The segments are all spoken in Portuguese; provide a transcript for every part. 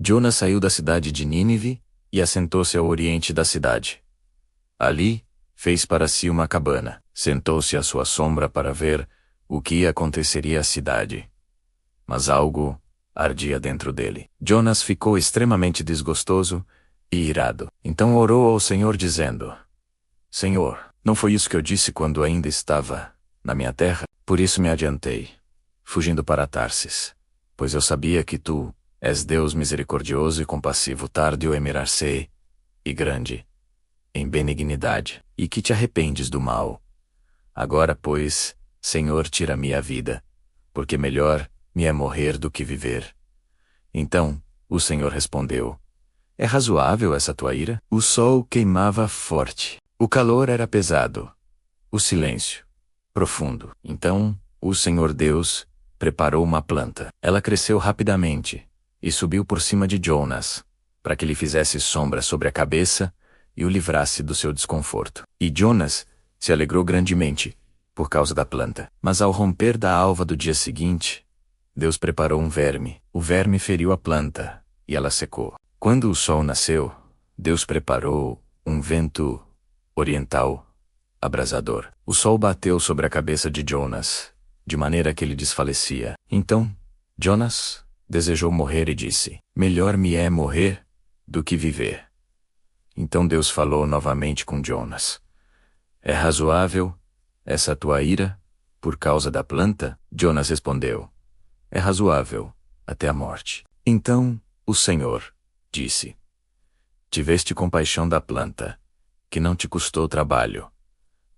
Jonas saiu da cidade de Nínive e assentou-se ao oriente da cidade. Ali, fez para si uma cabana, sentou-se à sua sombra para ver o que aconteceria à cidade. Mas algo ardia dentro dele. Jonas ficou extremamente desgostoso e irado. Então orou ao Senhor dizendo: Senhor, não foi isso que eu disse quando ainda estava na minha terra? Por isso me adiantei, fugindo para Tarsis, pois eu sabia que tu és Deus misericordioso e compassivo, tardio em mirar-se e grande em benignidade, e que te arrependes do mal. Agora, pois, Senhor, tira-me a vida, porque melhor me é morrer do que viver. Então, o Senhor respondeu: É razoável essa tua ira? O sol queimava forte. O calor era pesado. O silêncio profundo. Então, o Senhor Deus preparou uma planta. Ela cresceu rapidamente e subiu por cima de Jonas, para que lhe fizesse sombra sobre a cabeça e o livrasse do seu desconforto. E Jonas se alegrou grandemente por causa da planta. Mas ao romper da alva do dia seguinte, Deus preparou um verme. O verme feriu a planta e ela secou. Quando o sol nasceu, Deus preparou um vento oriental abrasador. O sol bateu sobre a cabeça de Jonas, de maneira que ele desfalecia. Então, Jonas desejou morrer e disse: Melhor me é morrer do que viver. Então Deus falou novamente com Jonas: É razoável essa tua ira por causa da planta? Jonas respondeu: É razoável até a morte. Então o Senhor disse: Tiveste compaixão da planta, que não te custou trabalho,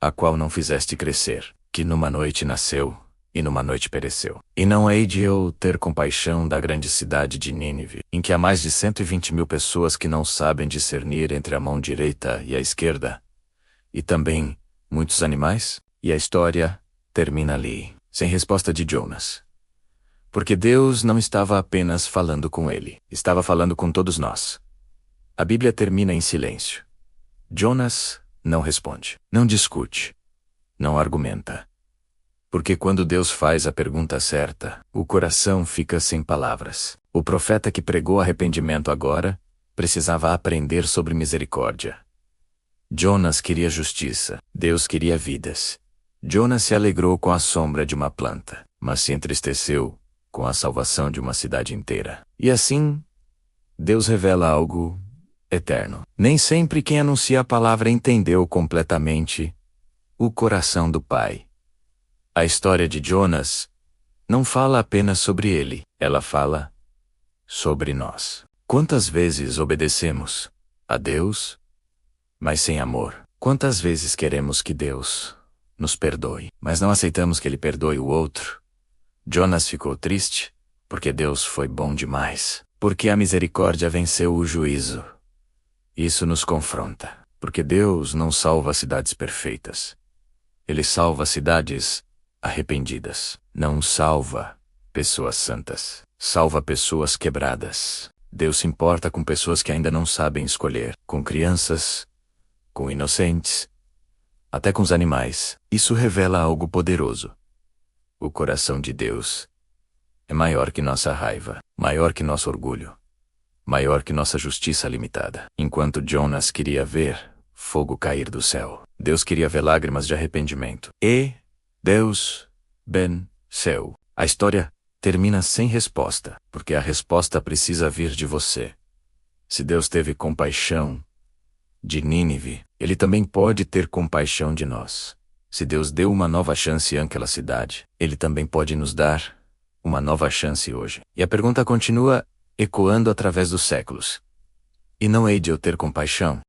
a qual não fizeste crescer, que numa noite nasceu e numa noite pereceu. E não hei de eu ter compaixão da grande cidade de Nínive, em que há mais de 120.000 pessoas que não sabem discernir entre a mão direita e a esquerda, e também muitos animais? E a história termina ali, sem resposta de Jonas. Porque Deus não estava apenas falando com ele, estava falando com todos nós. A Bíblia termina em silêncio. Jonas não responde, não discute, não argumenta. Porque quando Deus faz a pergunta certa, o coração fica sem palavras. O profeta que pregou arrependimento agora precisava aprender sobre misericórdia. Jonas queria justiça, Deus queria vidas. Jonas se alegrou com a sombra de uma planta, mas se entristeceu com a salvação de uma cidade inteira. E assim, Deus revela algo eterno. Nem sempre quem anuncia a palavra entendeu completamente o coração do Pai. A história de Jonas não fala apenas sobre ele, ela fala sobre nós. Quantas vezes obedecemos a Deus, mas sem amor? Quantas vezes queremos que Deus nos perdoe, mas não aceitamos que Ele perdoe o outro? Jonas ficou triste, porque Deus foi bom demais, porque a misericórdia venceu o juízo. Isso nos confronta, porque Deus não salva cidades perfeitas. Ele salva cidades arrependidas. Não salva pessoas santas. Salva pessoas quebradas. Deus se importa com pessoas que ainda não sabem escolher, com crianças, com inocentes, até com os animais. Isso revela algo poderoso. O coração de Deus é maior que nossa raiva, maior que nosso orgulho, maior que nossa justiça limitada. Enquanto Jonas queria ver fogo cair do céu, Deus queria ver lágrimas de arrependimento. E Deus venceu. A história termina sem resposta, porque a resposta precisa vir de você. Se Deus teve compaixão de Nínive, Ele também pode ter compaixão de nós. Se Deus deu uma nova chance àquela cidade, Ele também pode nos dar uma nova chance hoje. E a pergunta continua ecoando através dos séculos: E não hei de eu ter compaixão?